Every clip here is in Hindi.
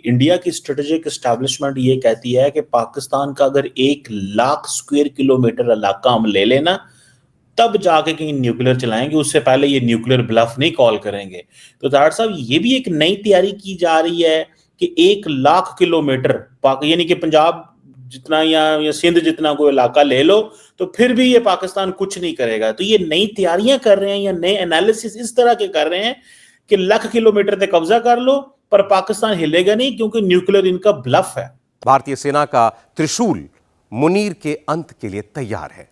इंडिया की स्ट्रेटेजिक एस्टैब्लिशमेंट ये कहती है कि पाकिस्तान का अगर 1 लाख स्क्वायर किलोमीटर इलाका हम ले लेना, तब जाके कहीं न्यूक्लियर चलाएंगे, उससे पहले ये न्यूक्लियर ब्लफ नहीं कॉल करेंगे। तो जाट साहब, ये भी एक नई तैयारी की जा रही है कि 1 लाख किलोमीटर यानी कि पंजाब जितना या सिंध जितना कोई इलाका ले लो, तो फिर भी ये पाकिस्तान कुछ नहीं करेगा। तो ये नई तैयारियां कर रहे हैं या नए एनालिसिस इस तरह के कर रहे हैं कि लाख किलोमीटर तक कब्जा कर लो, पर पाकिस्तान हिलेगा नहीं, क्योंकि न्यूक्लियर इनका ब्लफ है। भारतीय सेना का त्रिशूल मुनीर के अंत के लिए तैयार है।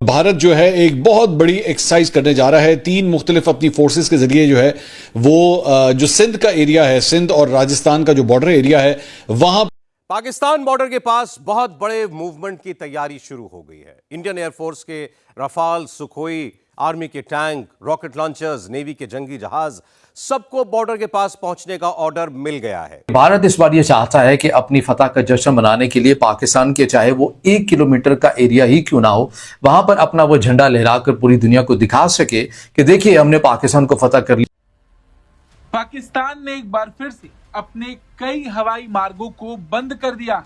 भारत जो है एक बहुत बड़ी एक्सरसाइज करने जा रहा है। 3 मुख्तलिफ अपनी फोर्सेस के जरिए जो है वो जो सिंध का एरिया है, सिंध और राजस्थान का जो बॉर्डर एरिया है, वहां पाकिस्तान बॉर्डर के पास बहुत बड़े मूवमेंट की तैयारी शुरू हो गई है। इंडियन एयरफोर्स के रफाल, सुखोई, आर्मी के टैंक, रॉकेट लॉन्चर्स, नेवी के जंगी जहाज, सबको बॉर्डर के पास पहुंचने का ऑर्डर मिल गया है। भारत इस बार ये चाहता है कि अपनी फतह का जश्न मनाने के लिए पाकिस्तान के चाहे वो 1 किलोमीटर का एरिया ही क्यों ना हो, वहां पर अपना वो झंडा लहराकर पूरी दुनिया को दिखा सके कि देखिए हमने पाकिस्तान को फतह कर लिया। पाकिस्तान ने एक बार फिर से अपने कई हवाई मार्गों को बंद कर दिया,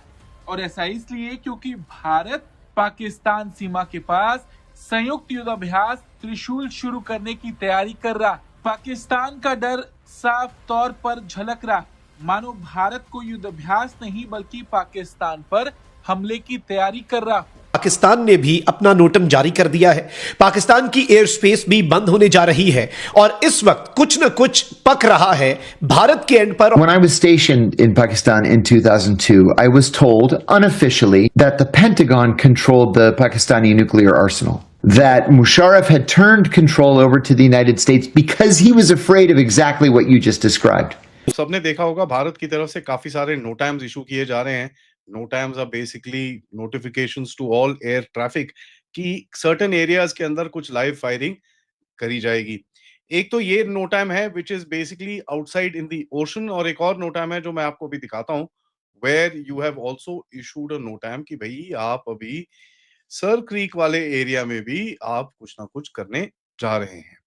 और ऐसा इसलिए क्योंकि भारत पाकिस्तान सीमा के पास संयुक्त युद्धाभ्यास त्रिशूल शुरू करने की तैयारी कर रहा। पाकिस्तान का डर साफ तौर पर झलक रहा, मानो भारत को युद्धाभ्यास नहीं बल्कि पाकिस्तान पर हमले की तैयारी कर रहा। पाकिस्तान ने भी अपना नोटम जारी कर दिया है। पाकिस्तान की एयर स्पेस भी बंद होने जा रही है और इस वक्त कुछ न कुछ पक रहा है भारत के एंड पर। When I was stationed in Pakistan in 2002, I was told unofficially that the Pentagon controlled the Pakistani nuclear arsenal. That Musharraf had turned control over to the United States because he was afraid of exactly what you just described. सबने देखा होगा भारत की तरफ से काफी सारे नो टाइम्स इशू किए जा रहे हैं। NOTAMs are basically notifications to all air traffic कि सर्टेन एरियाज के अंदर कुछ लाइव फायरिंग करी जाएगी। एक तो ये नो टाइम है which is basically outside in the ocean, और एक और नो टाइम है जो मैं आपको अभी दिखाता हूं, where you have also issued a NOTAM कि भाई आप अभी सर क्रीक वाले एरिया में भी आप कुछ ना कुछ करने जा रहे हैं।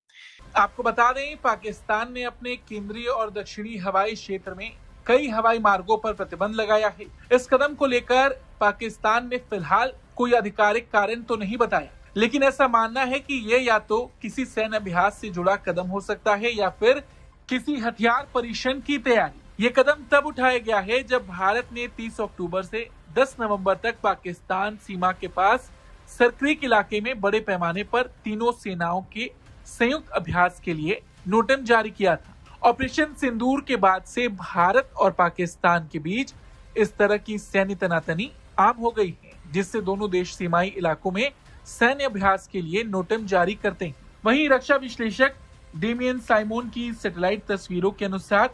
आपको बता दें, पाकिस्तान ने अपने केंद्रीय और दक्षिणी हवाई क्षेत्र में कई हवाई मार्गों पर प्रतिबंध लगाया है। इस कदम को लेकर पाकिस्तान ने फिलहाल कोई आधिकारिक कारण तो नहीं बताया, लेकिन ऐसा मानना है कि ये या तो किसी सैन्य अभ्यास से जुड़ा कदम हो सकता है या फिर किसी हथियार परीक्षण की तैयारी। ये कदम तब उठाया गया है जब भारत ने 30 अक्टूबर से 10 नवंबर तक पाकिस्तान सीमा के पास सरक्रीक इलाके में बड़े पैमाने पर तीनों सेनाओं के संयुक्त अभ्यास के लिए नोटम जारी किया था। ऑपरेशन सिंदूर के बाद से भारत और पाकिस्तान के बीच इस तरह की सैन्य तनातनी आम हो गई है, जिससे दोनों देश सीमाई इलाकों में सैन्य अभ्यास के लिए नोटम जारी करते हैं। वहीं रक्षा विश्लेषक डेमियन साइमोन की सैटेलाइट तस्वीरों के अनुसार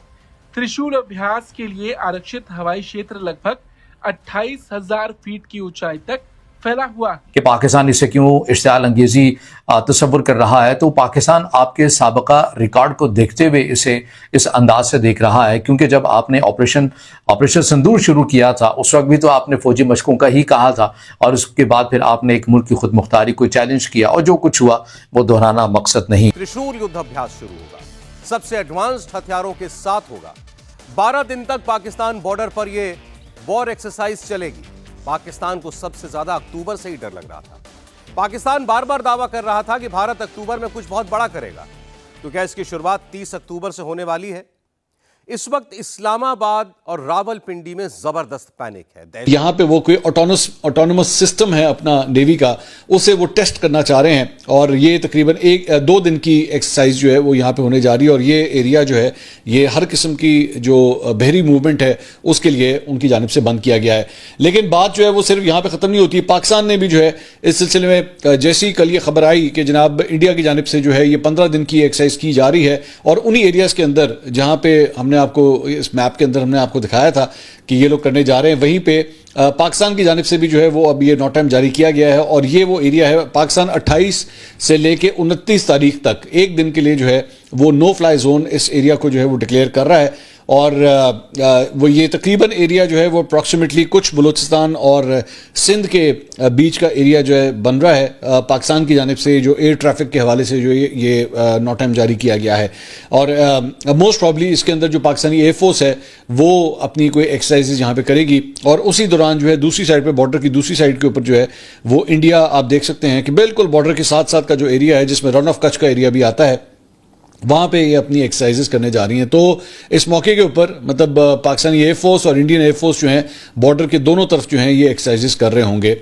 त्रिशूल अभ्यास के लिए आरक्षित हवाई क्षेत्र लगभग 28,000 फीट की ऊंचाई तक फैला हुआ कि पाकिस्तान इसे क्यों इश्तियाल अंगेजी तस्वुर कर रहा है, तो पाकिस्तान आपके साबका रिकॉर्ड को देखते हुए इसे इस अंदाज से देख रहा है, क्योंकि जब आपने ऑपरेशन सिंदूर शुरू किया था उस वक्त भी तो आपने फौजी मशकों का ही कहा था, और उसके बाद फिर आपने एक मुल्क की खुद मुख्तारी को चैलेंज किया, और जो कुछ हुआ वो दोहराना मकसद नहीं। त्रिशूल युद्धाभ्यास शुरू होगा, सबसे एडवांस्ड हथियारों के साथ होगा। 12 दिन तक पाकिस्तान बॉर्डर पर यह वॉर एक्सरसाइज चलेगी। पाकिस्तान को सबसे ज्यादा अक्टूबर से ही डर लग रहा था। पाकिस्तान बार बार दावा कर रहा था कि भारत अक्टूबर में कुछ बहुत बड़ा करेगा, तो क्या इसकी शुरुआत 30 अक्टूबर से होने वाली है? इस वक्त इस्लामाबाद और रावलपिंडी में जबरदस्त पैनिक है। यहां पे वो कोई ऑटोनोमस सिस्टम है अपना नेवी का, उसे वो टेस्ट करना चाह रहे हैं, और ये तकरीबन 1-2 दिन की एक्सरसाइज जो है वो यहां पे होने जा रही है। और ये एरिया जो है ये हर किस्म की जो बहरी मूवमेंट है उसके लिए उनकी जानिब से बंद किया गया है। लेकिन बात जो है वो सिर्फ यहां पर खत्म नहीं होती। पाकिस्तान ने भी जो है इस सिलसिले में जैसी कल ये खबर आई कि जनाब इंडिया की जानिब से जो है ये 15 दिन की एक्सरसाइज की जा रही है, और उन्हीं एरियाज के अंदर जहां पे हमने आपको इस मैप के अंदर हमने आपको दिखाया था कि ये लोग करने जा रहे हैं, वहीं पे पाकिस्तान की जानिब से भी जो है वो अब ये नोट टाइम जारी किया गया है। और ये वो एरिया है, पाकिस्तान 28 से लेके 29 तारीख तक एक दिन के लिए जो है वो नो फ्लाई जोन इस एरिया को जो है वो डिक्लेयर कर रहा है। और वो ये तकरीबन एरिया जो है वो अप्रॉक्सीमेटली कुछ बलूचिस्तान और सिंध के बीच का एरिया जो है बन रहा है पाकिस्तान की जानिब से, जो एयर ट्रैफिक के हवाले से जो ये नोटाम जारी किया गया है। और मोस्ट प्रॉब्ली इसके अंदर जो पाकिस्तानी एयरफोर्स है वो अपनी कोई एक्सरसाइजेज यहाँ पे करेगी, और उसी दौरान जो है दूसरी साइड पे, बॉर्डर की दूसरी साइड के ऊपर जो है वो इंडिया, आप देख सकते हैं कि बिल्कुल बॉर्डर के साथ साथ का जो एरिया है जिसमें रन ऑफ कच्छ का एरिया भी आता है, वहां पे ये अपनी एक्सरसाइजेस करने जा रही हैं। तो इस मौके के ऊपर मतलब पाकिस्तानी एयरफोर्स और इंडियन एयरफोर्स जो है बॉर्डर के दोनों तरफ जो है ये एक्सरसाइजेस कर रहे होंगे।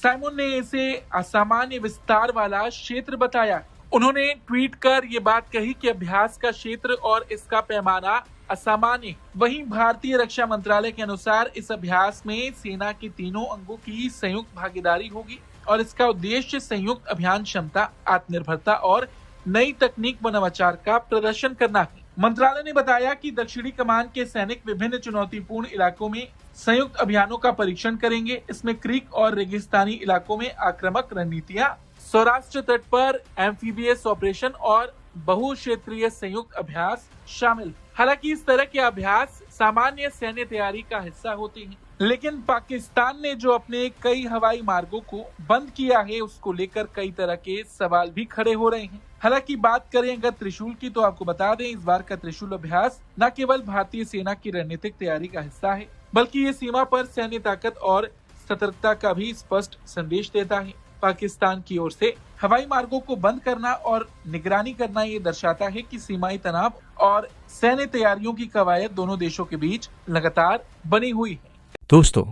साइमन ने इसे असामान्य विस्तार वाला क्षेत्र बताया। उन्होंने ट्वीट कर ये बात कही कि अभ्यास का क्षेत्र और इसका पैमाना असामान्य। वहीं भारतीय रक्षा मंत्रालय के अनुसार इस अभ्यास में सेना के तीनों अंगों की संयुक्त भागीदारी होगी और इसका उद्देश्य संयुक्त अभियान क्षमता, आत्मनिर्भरता और नई तकनीक व नवाचार का प्रदर्शन करना है। मंत्रालय ने बताया कि दक्षिणी कमान के सैनिक विभिन्न चुनौतीपूर्ण इलाकों में संयुक्त अभियानों का परीक्षण करेंगे। इसमें क्रीक और रेगिस्तानी इलाकों में आक्रामक रणनीतियां, सौराष्ट्र तट पर एम्फीबियस ऑपरेशन और बहुक्षेत्रीय संयुक्त अभ्यास शामिल। हालांकि इस तरह के अभ्यास सामान्य सैन्य तैयारी का हिस्सा होते हैं, लेकिन पाकिस्तान ने जो अपने कई हवाई मार्गों को बंद किया है उसको लेकर कई तरह के सवाल भी खड़े हो रहे हैं। हालांकि बात करें अगर त्रिशूल की, तो आपको बता दें इस बार का त्रिशूल अभ्यास न केवल भारतीय सेना की रणनीतिक तैयारी का हिस्सा है, बल्कि ये सीमा पर सैन्य ताकत और सतर्कता का भी स्पष्ट संदेश देता है। पाकिस्तान की ओर से हवाई मार्गों को बंद करना और निगरानी करना ये दर्शाता है कि सीमाई तनाव और सैन्य तैयारियों की कवायद दोनों देशों के बीच लगातार बनी हुई है। दोस्तों,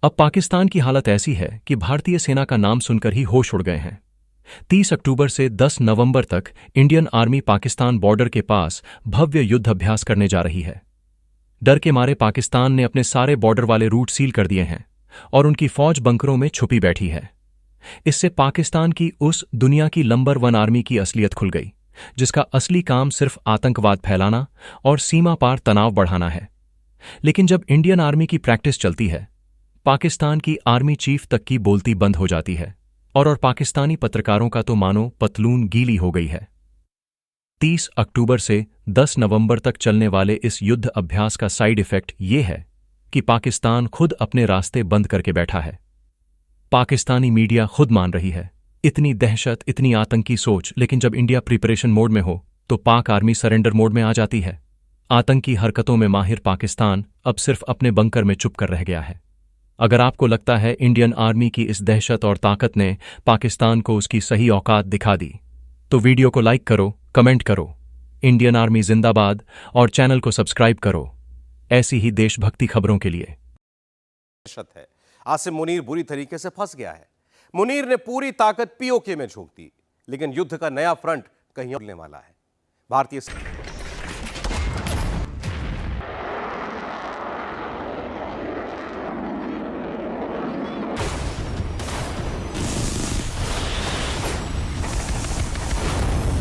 अब पाकिस्तान की हालत ऐसी है कि भारतीय सेना का नाम सुनकर ही होश उड़ गए हैं। 30 अक्टूबर से 10 नवंबर तक इंडियन आर्मी पाकिस्तान बॉर्डर के पास भव्य युद्ध अभ्यास करने जा रही है। डर के मारे पाकिस्तान ने अपने सारे बॉर्डर वाले रूट सील कर दिए हैं और उनकी फौज बंकरों में छुपी बैठी है। इससे पाकिस्तान की उस दुनिया की नंबर 1 आर्मी की असलियत खुल गई, जिसका असली काम सिर्फ आतंकवाद फैलाना और सीमा पार तनाव बढ़ाना है। लेकिन जब इंडियन आर्मी की प्रैक्टिस चलती है, पाकिस्तान की आर्मी चीफ तक की बोलती बंद हो जाती है और पाकिस्तानी पत्रकारों का तो मानो पतलून गीली हो गई है। 30 अक्टूबर से 10 नवंबर तक चलने वाले इस युद्ध अभ्यास का साइड इफेक्ट ये है कि पाकिस्तान खुद अपने रास्ते बंद करके बैठा है। पाकिस्तानी मीडिया खुद मान रही है, इतनी दहशत, इतनी आतंकी सोच, लेकिन जब इंडिया प्रिपरेशन मोड में हो तो पाक आर्मी सरेंडर मोड में आ जाती है। आतंकी हरकतों में माहिर पाकिस्तान अब सिर्फ अपने बंकर में चुप कर रह गया है। अगर आपको लगता है इंडियन आर्मी की इस दहशत और ताकत ने पाकिस्तान को उसकी सही औकात दिखा दी, तो वीडियो को लाइक करो, कमेंट करो, इंडियन आर्मी जिंदाबाद और चैनल को सब्सक्राइब करो ऐसी ही देशभक्ति खबरों के लिए। है आसिम मुनीर बुरी तरीके से फंस गया है। मुनीर ने पूरी ताकत पीओके में झोंक दी, लेकिन युद्ध का नया फ्रंट कहीं और खुलने वाला है। भारतीय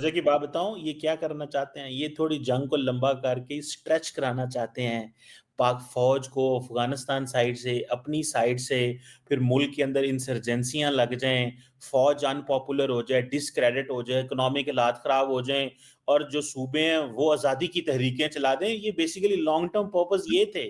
की बात बताऊं, ये क्या करना चाहते हैं, ये थोड़ी जंग को लंबा करके स्ट्रेच कराना चाहते हैं। पाक फौज को अफगानिस्तान साइड से, अपनी साइड से, फिर मुल्क के अंदर इंसर्जेंसियां लग जाएं, फौज अनपॉपुलर हो जाए, डिसक्रेडिट हो जाए, इकोनॉमिक हालात खराब हो जाएं और जो सूबे हैं वो आज़ादी की तहरीकें चला दें। ये बेसिकली लॉन्ग टर्म पर्पस ये थे।